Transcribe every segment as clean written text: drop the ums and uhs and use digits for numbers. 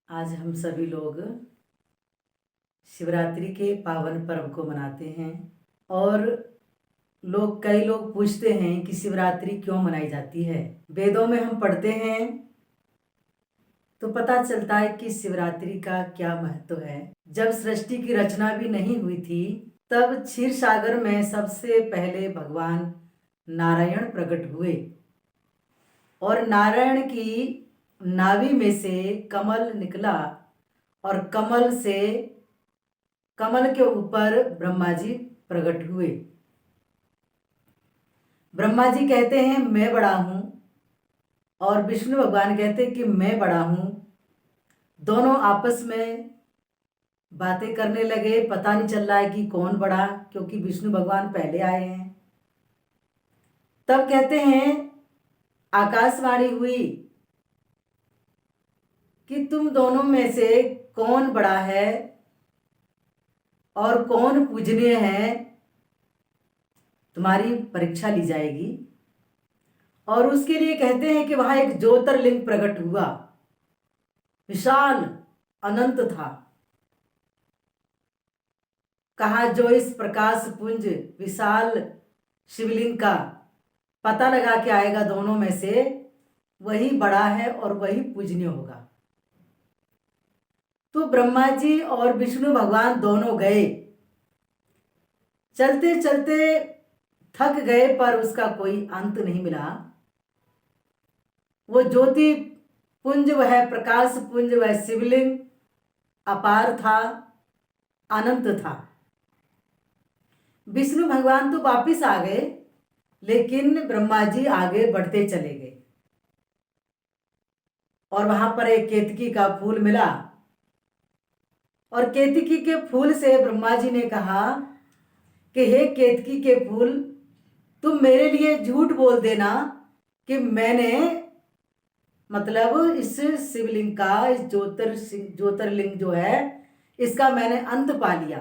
आज हम सभी लोग शिवरात्रि के पावन पर्व को मनाते हैं और कई लोग पूछते हैं कि शिवरात्रि क्यों मनाई जाती है। वेदों में हम पढ़ते हैं तो पता चलता है कि शिवरात्रि का क्या महत्व है। जब सृष्टि की रचना भी नहीं हुई थी तब क्षीर सागर में सबसे पहले भगवान नारायण प्रकट हुए और नारायण की नाभि में से कमल निकला और कमल के ऊपर ब्रह्मा जी प्रकट हुए। ब्रह्मा जी कहते हैं मैं बड़ा हूं और विष्णु भगवान कहते हैं कि मैं बड़ा हूं। दोनों आपस में बातें करने लगे। पता नहीं चल रहा है कि कौन बड़ा, क्योंकि विष्णु भगवान पहले आए हैं। तब कहते हैं आकाशवाणी हुई कि तुम दोनों में से कौन बड़ा है और कौन पूजनीय है, तुम्हारी परीक्षा ली जाएगी। और उसके लिए कहते हैं कि वहां एक ज्योतिर्लिंग प्रकट हुआ, विशाल अनंत था। कहा जो इस प्रकाश पुंज विशाल शिवलिंग का पता लगा के आएगा दोनों में से, वही बड़ा है और वही पूजनीय होगा। तो ब्रह्मा जी और विष्णु भगवान दोनों गए। चलते चलते थक गए पर उसका कोई अंत नहीं मिला। वो ज्योति पुंज, वह प्रकाश पुंज, वह शिवलिंग अपार था, अनंत था। विष्णु भगवान तो वापिस आ गए, लेकिन ब्रह्मा जी आगे बढ़ते चले गए और वहां पर एक केतकी का फूल मिला और केतकी के फूल से ब्रह्मा जी ने कहा कि हे केतकी के फूल, तुम मेरे लिए झूठ बोल देना कि मैंने इस शिवलिंग का, इस ज्योतिर्लिंग जो है, इसका मैंने अंत पा लिया।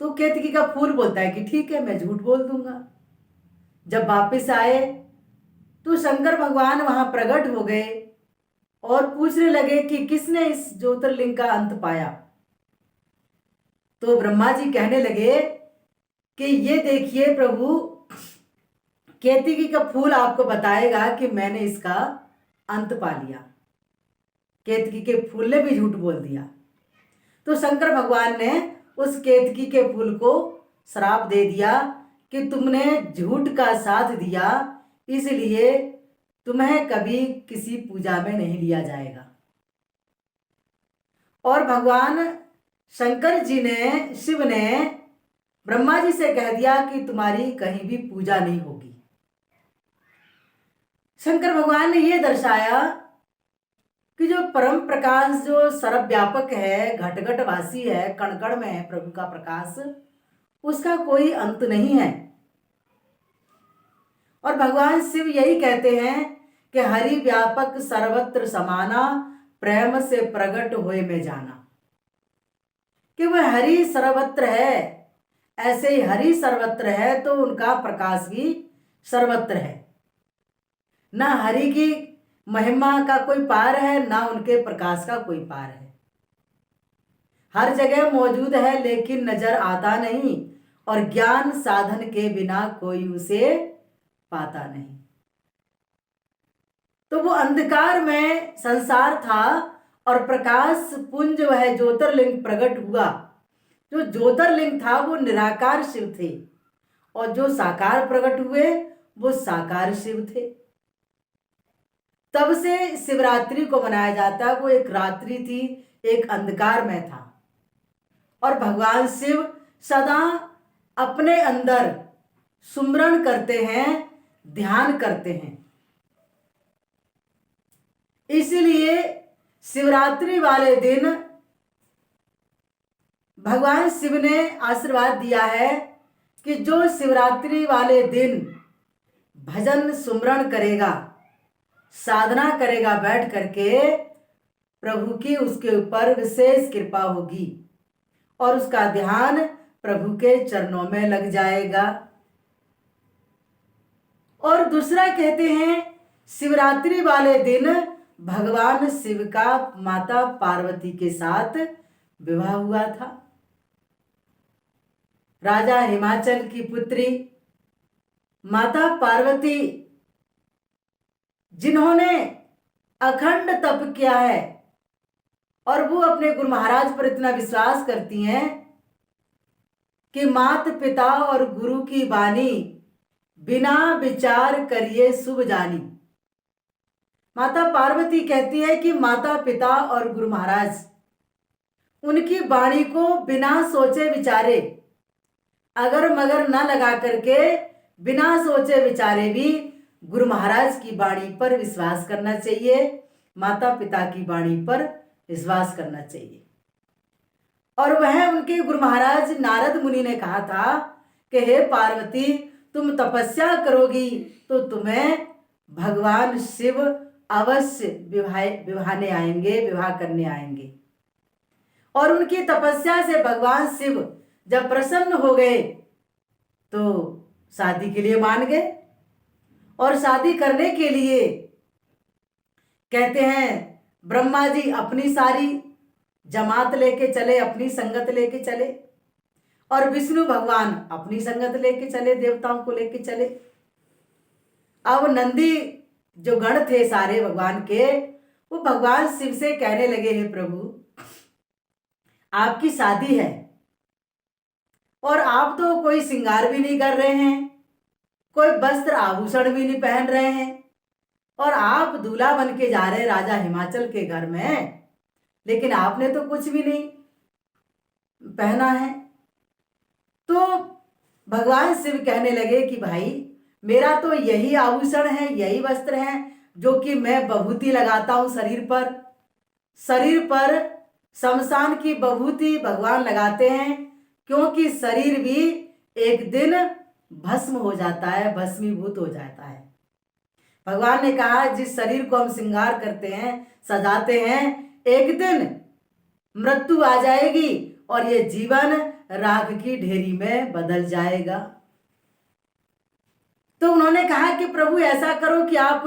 तो केतकी का फूल बोलता है कि ठीक है, मैं झूठ बोल दूंगा। जब वापस आए तो शंकर भगवान वहां प्रकट हो गए और पूछने लगे कि किसने इस ज्योतिर्लिंग का अंत पाया। तो ब्रह्मा जी कहने लगे कि ये देखिए प्रभु, केतकी का फूल आपको बताएगा कि मैंने इसका अंत पा लिया। केतकी के फूल ने भी झूठ बोल दिया। तो शंकर भगवान ने उस केतकी के फूल को श्राप दे दिया कि तुमने झूठ का साथ दिया, इसलिए तुम्हें कभी किसी पूजा में नहीं लिया जाएगा। और भगवान शंकर जी ने, शिव ने ब्रह्मा जी से कह दिया कि तुम्हारी कहीं भी पूजा नहीं होगी। शंकर भगवान ने यह दर्शाया कि जो परम प्रकाश, जो सर्वव्यापक है, घट घट वासी है, कण कण में है प्रभु का प्रकाश, उसका कोई अंत नहीं है। और भगवान शिव यही कहते हैं कि हरि व्यापक सर्वत्र समाना, प्रेम से प्रगट होए में जाना। कि वह हरि सर्वत्र है, ऐसे ही हरि सर्वत्र है तो उनका प्रकाश भी सर्वत्र है। ना हरि की महिमा का कोई पार है, ना उनके प्रकाश का कोई पार है। हर जगह मौजूद है लेकिन नजर आता नहीं, और ज्ञान साधन के बिना कोई उसे पाता नहीं। तो वो अंधकार में संसार था और प्रकाश पुंज, वह ज्योतिर्लिंग प्रकट हुआ। जो ज्योतिर्लिंग था वो निराकार शिव थे और जो साकार प्रकट हुए वो साकार शिव थे। तब से शिवरात्रि को मनाया जाता है। वो एक रात्रि थी, एक अंधकार में था और भगवान शिव सदा अपने अंदर सुमरण करते हैं, ध्यान करते हैं। इसलिए शिवरात्रि वाले दिन भगवान शिव ने आशीर्वाद दिया है कि जो शिवरात्रि वाले दिन भजन सुमरण करेगा, साधना करेगा बैठ करके, प्रभु की उसके ऊपर विशेष कृपा होगी और उसका ध्यान प्रभु के चरणों में लग जाएगा। और दूसरा कहते हैं शिवरात्रि वाले दिन भगवान शिव का माता पार्वती के साथ विवाह हुआ था। राजा हिमाचल की पुत्री माता पार्वती, जिन्होंने अखंड तप किया है और वो अपने गुरु महाराज पर इतना विश्वास करती हैं कि मात पिता और गुरु की वाणी बिना विचार करिए शुभ जानी। माता पार्वती कहती है कि माता पिता और गुरु महाराज, उनकी वाणी को बिना सोचे विचारे, अगर मगर न लगा करके बिना सोचे विचारे भी गुरु महाराज की वाणी पर विश्वास करना चाहिए, माता पिता की वाणी पर विश्वास करना चाहिए। और वह उनके गुरु महाराज नारद मुनि ने कहा था कि हे पार्वती, तुम तपस्या करोगी तो तुम्हें भगवान शिव अवश्य विवाहने आएंगे, विवाह करने आएंगे। और उनकी तपस्या से भगवान शिव जब प्रसन्न हो गए तो शादी के लिए मान गए। और शादी करने के लिए कहते हैं ब्रह्मा जी अपनी सारी जमात लेके चले, अपनी संगत लेके चले, और विष्णु भगवान अपनी संगत लेके चले, देवताओं को लेके चले। अब नंदी जो गण थे सारे भगवान के, वो भगवान शिव से कहने लगे, हे प्रभु, आपकी शादी है और आप तो कोई श्रृंगार भी नहीं कर रहे हैं, कोई वस्त्र आभूषण भी नहीं पहन रहे हैं, और आप दूल्हा बन के जा रहे हैं राजा हिमाचल के घर में, लेकिन आपने तो कुछ भी नहीं पहना है। तो भगवान शिव कहने लगे कि भाई, मेरा तो यही आभूषण है, यही वस्त्र है जो कि मैं बभूति लगाता हूं शरीर पर। शरीर पर शमशान की बभूति भगवान लगाते हैं, क्योंकि शरीर भी एक दिन भस्म हो जाता है, भस्मीभूत हो जाता है। भगवान ने कहा, जिस शरीर को हम श्रृंगार करते हैं, सजाते हैं, एक दिन मृत्यु आ जाएगी और ये जीवन राख की ढेरी में बदल जाएगा। तो उन्होंने कहा कि प्रभु, ऐसा करो कि आप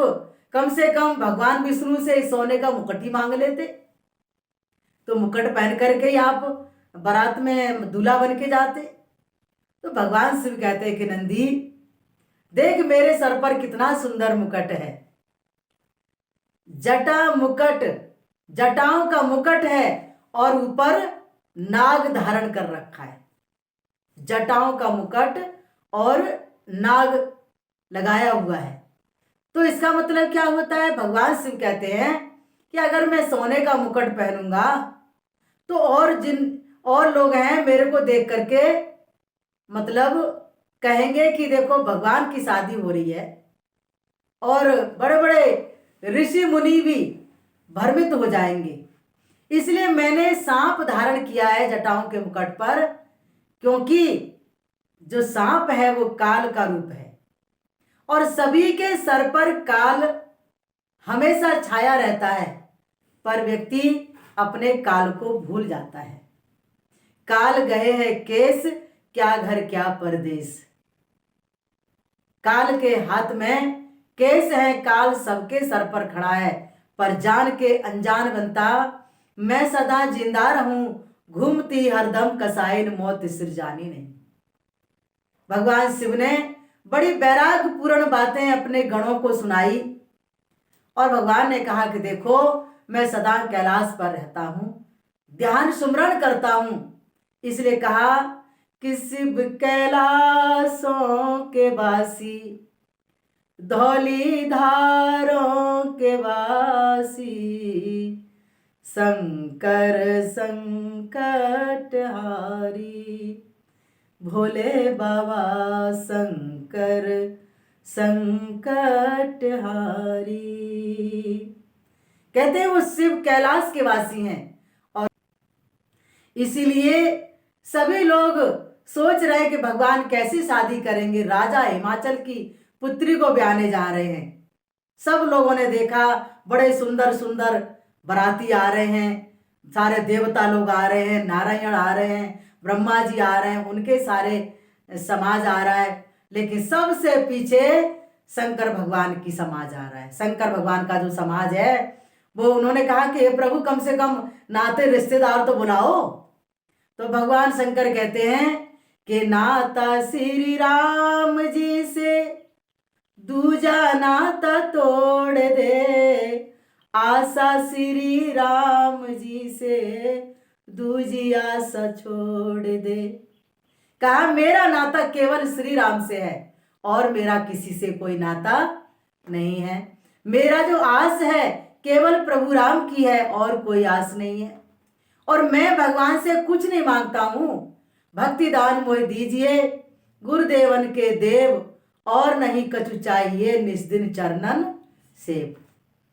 कम से कम भगवान विष्णु से सोने का मुकुट ही मांग लेते, तो मुकुट पहन करके ही आप बारात में दूल्हा बन के जाते। तो भगवान शिव कहते हैं कि नंदी, देख मेरे सर पर कितना सुंदर मुकुट है, जटा मुकुट, जटाओं का मुकुट है, और ऊपर नाग धारण कर रखा है। जटाओं का मुकुट और नाग लगाया हुआ है। तो इसका मतलब क्या होता है? भगवान शिव कहते हैं कि अगर मैं सोने का मुकुट पहनूंगा तो और लोग हैं मेरे को देख करके मतलब कहेंगे कि देखो भगवान की शादी हो रही है, और बड़े बड़े ऋषि मुनि भी भ्रमित हो जाएंगे। इसलिए मैंने सांप धारण किया है जटाओं के मुकुट पर, क्योंकि जो सांप है वो काल का रूप है, और सभी के सर पर काल हमेशा छाया रहता है, पर व्यक्ति अपने काल को भूल जाता है। काल गए हैं केस, क्या घर क्या परदेश। काल के हाथ में केस है, काल सबके सर पर खड़ा है, पर जान के अनजान बनता, मैं सदा जिंदा रहूं, घूमती हरदम कसाइन मौत सिर जानी नहीं। भगवान शिव ने बड़ी वैराग्य पूर्ण बातें अपने गणों को सुनाई, और भगवान ने कहा कि देखो मैं सदा कैलाश पर रहता हूं, ध्यान सुमरण करता हूं। इसलिए कहा कि शिव कैलाशों के वासी, धौली धारों के वासी, शंकर संकट हारी, भोले बाबा शंकर संकट हारी। कहते हैं वो शिव कैलाश के वासी हैं, और इसीलिए सभी लोग सोच रहे हैं कि भगवान कैसी शादी करेंगे। राजा हिमाचल की पुत्री को ब्याहने जा रहे हैं। सब लोगों ने देखा बड़े सुंदर सुंदर बाराती आ रहे हैं, सारे देवता लोग आ रहे हैं, नारायण आ रहे हैं, ब्रह्मा जी आ रहे हैं, उनके सारे समाज आ रहा है, लेकिन सबसे पीछे शंकर भगवान की समाज आ रहा है। शंकर भगवान का जो समाज है वो उन्होंने कहा कि हे प्रभु कम से कम नाते रिश्तेदार तो बुलाओ। तो भगवान शंकर कहते हैं कि नाता श्री राम जी से दूजा नाता तोड़ दे, आशा श्री राम जी से दूजी आशा छोड़ दे। कहा मेरा नाता केवल श्री राम से है और मेरा किसी से कोई नाता नहीं है। मेरा जो आस है केवल प्रभु राम की है और कोई आस नहीं है। और मैं भगवान से कुछ नहीं मांगता हूं, भक्ति दान मोह दीजिए गुरुदेवन के देव, और नहीं कछु चाहिए निस्दिन चरणन सेव।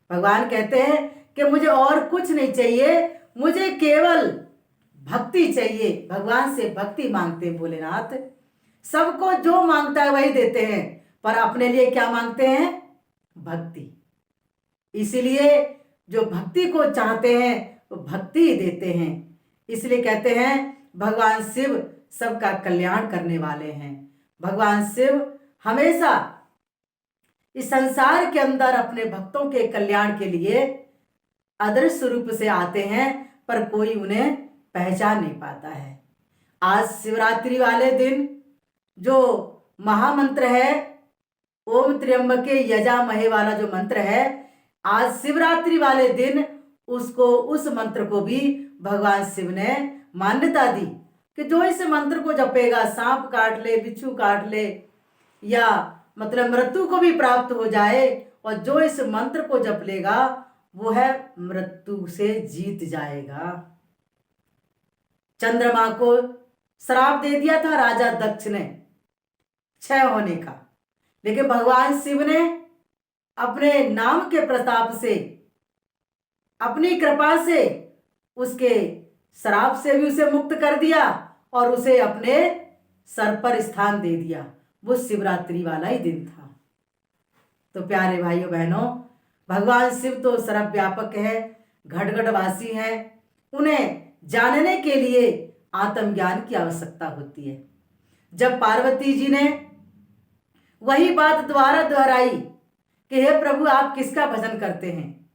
भगवान कहते हैं कि मुझे और कुछ नहीं चाहिए, मुझे केवल भक्ति चाहिए। भगवान से भक्ति मांगते हैं भोलेनाथ। सबको जो मांगता है वही देते हैं, पर अपने लिए क्या मांगते हैं? भक्ति। इसीलिए जो भक्ति को चाहते हैं वो भक्ति ही देते हैं। इसलिए कहते हैं भगवान शिव सबका कल्याण करने वाले हैं। भगवान शिव हमेशा इस संसार के अंदर अपने भक्तों के कल्याण के लिए अदृश्य रूप से आते हैं, पर कोई उन्हें पहचान नहीं पाता है। आज शिवरात्रि वाले दिन जो महामंत्र है ओम त्र्यंबके यजामहे वाला जो मंत्र है, आज शिवरात्रि वाले दिन उस मंत्र को भी भगवान शिव ने मान्यता दी कि जो इस मंत्र को जपेगा सांप काट ले, बिच्छू काट ले, या मतलब मृत्यु को भी प्राप्त हो जाए, और जो इस मंत्र को जप लेगा वो है मृत्यु से जीत जाएगा। चंद्रमा को श्राप दे दिया था राजा दक्ष ने क्षय होने का, लेकिन भगवान शिव ने अपने नाम के प्रताप से, अपनी कृपा से उसके श्राप से भी उसे मुक्त कर दिया और उसे अपने सर पर स्थान दे दिया। वो शिवरात्रि वाला ही दिन था। तो प्यारे भाइयों बहनों, भगवान शिव तो सर्वव्यापक है, घटघटवासी हैं। उन्हें जानने के लिए आत्मज्ञान की आवश्यकता होती है। जब पार्वती जी ने वही बात दोबारा दोहराई कि हे प्रभु आप किसका भजन करते हैं,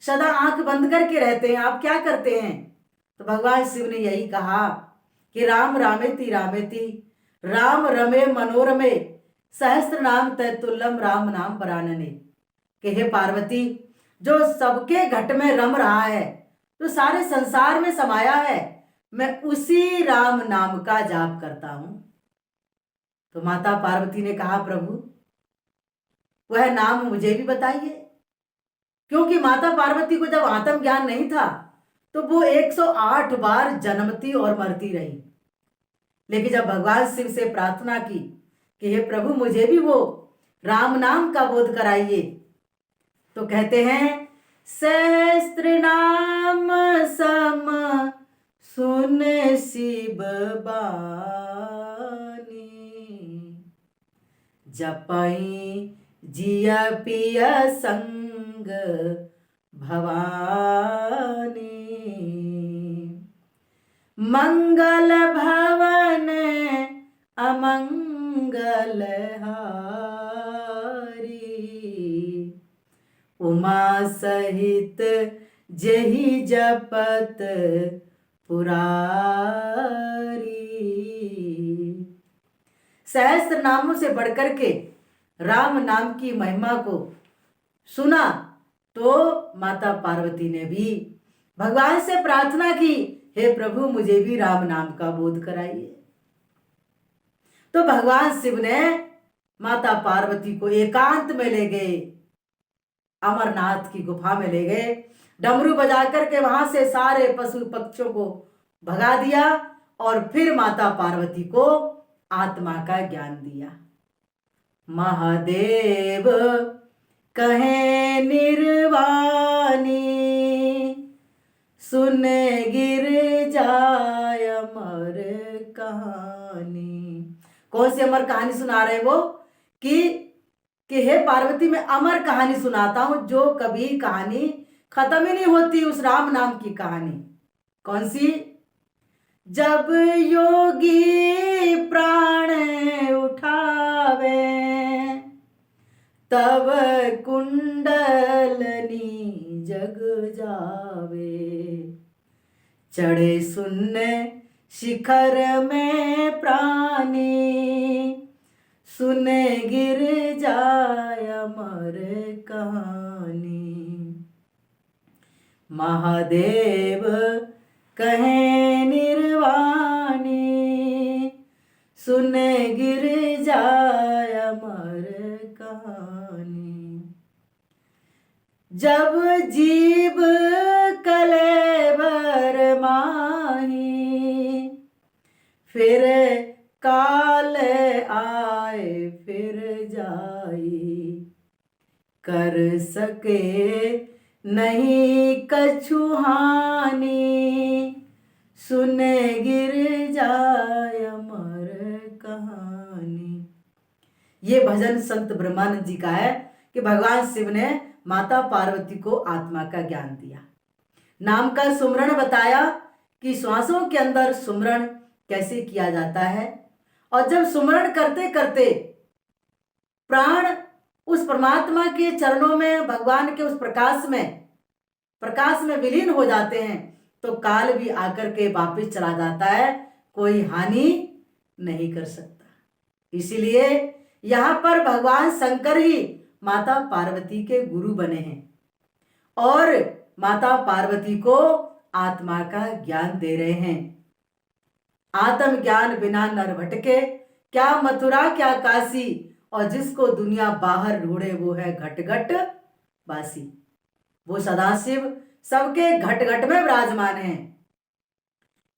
सदा आंख बंद करके रहते हैं, आप क्या करते हैं? तो भगवान शिव ने यही कहा कि राम रामेति रामेति राम रमे मनोरमे सहस्त्र नाम तैतुल्यम राम नाम बरानने। कि हे पार्वती, जो सबके घट में रम रहा है, जो सारे संसार में समाया है, मैं उसी राम नाम का जाप करता हूं। तो माता पार्वती ने कहा प्रभु वह नाम मुझे भी बताइए, क्योंकि माता पार्वती को जब आत्मज्ञान नहीं था तो वो 108 बार जन्मती और मरती रही। लेकिन जब भगवान शिव से प्रार्थना की कि हे प्रभु मुझे भी वो राम नाम का बोध कराइए, तो कहते हैं सहस्त्र नाम सम सुन शिव बानी, जपई जिया पिया संग भवानी, मंगल भवन अमंगल हारी, उमा सहित जेहि जपत पुरारी। सहस्त्र नामों से बढ़कर के राम नाम की महिमा को सुना तो माता पार्वती ने भी भगवान से प्रार्थना की, हे प्रभु मुझे भी राम नाम का बोध कराइए। तो भगवान शिव ने माता पार्वती को एकांत में ले गए, अमरनाथ की गुफा में ले गए, डमरू बजा करके वहां से सारे पशु पक्षियों को भगा दिया और फिर माता पार्वती को आत्मा का ज्ञान दिया। महादेव कहे निर्वाणी, सुन गिर जाय अमर कहानी। कौन सी अमर कहानी सुना रहे वो? कि हे पार्वती मैं अमर कहानी सुनाता हूं, जो कभी कहानी खत्म ही नहीं होती, उस राम नाम की कहानी। कौन सी? जब योगी प्राण उठावे, तब कुंडलनी जग जावे। चढ़े शून्य शिखर में प्राणी, सुने गिर जाय अमर कहानी। महादेव कहे निर्वाणी, सुने गिर जाय अमर कहानी। जब जीव कलेवर माही, फिर काल आए फिर जाई। कर सके नहीं कछु हानि, सुने गिर जाय अमर कहानी। ये भजन संत ब्रह्मानंद जी का है कि भगवान शिव ने माता पार्वती को आत्मा का ज्ञान दिया, नाम का सुमरण बताया कि श्वासों के अंदर सुमरण कैसे किया जाता है। और जब सुमरण करते करते प्राण उस परमात्मा के चरणों में, भगवान के उस प्रकाश में विलीन हो जाते हैं, तो काल भी आकर के वापिस चला जाता है, कोई हानि नहीं कर सकता। इसीलिए यहाँ पर भगवान शंकर ही माता पार्वती के गुरु बने हैं और माता पार्वती को आत्मा का ज्ञान दे रहे हैं। आत्म ज्ञान बिना नर भटके, क्या मथुरा क्या काशी, और जिसको दुनिया बाहर ढूंढे वो है घट घट बासी। वो सदाशिव सबके घट घट में विराजमान हैं।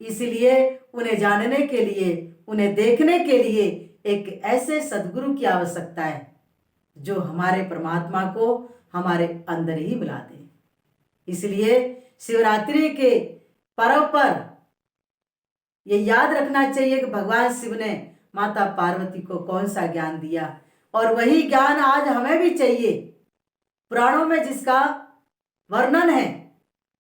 इसलिए उन्हें जानने के लिए, उन्हें देखने के लिए एक ऐसे सद्गुरु की आवश्यकता है जो हमारे परमात्मा को हमारे अंदर ही मिला दे। इसलिए शिवरात्रि के पर्व पर ये याद रखना चाहिए कि भगवान शिव ने माता पार्वती को कौन सा ज्ञान दिया, और वही ज्ञान आज हमें भी चाहिए। पुराणों में जिसका वर्णन है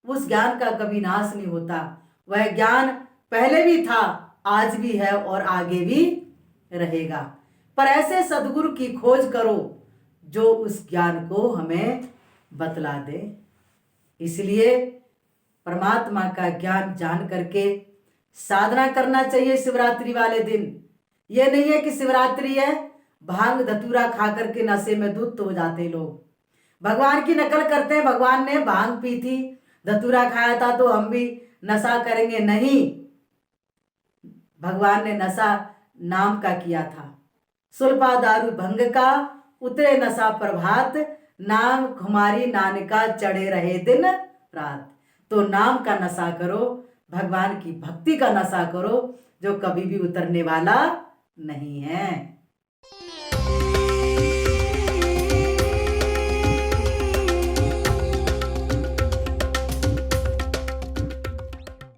उस ज्ञान का कभी नाश नहीं होता। वह ज्ञान पहले भी था, आज भी है और आगे भी रहेगा। पर ऐसे सद्गुरु की खोज करो जो उस ज्ञान को हमें बतला दे। इसलिए परमात्मा का ज्ञान जान करके साधना करना चाहिए शिवरात्रि वाले दिन। ये नहीं है कि शिवरात्रि है भांग धतूरा खा करके नशे में धुत हो जाते लोग, भगवान की नकल करते हैं। भगवान ने भांग पी थी, धतूरा खाया था तो हम भी नशा करेंगे, नहीं। भगवान ने नशा नाम का किया था। सुल्फा दारू भंग का, उतरे नशा प्रभात, नाम खुमारी नानका चढ़े रहे दिन रात। तो नाम का नशा करो, भगवान की भक्ति का नशा करो, जो कभी भी उतरने वाला नहीं है।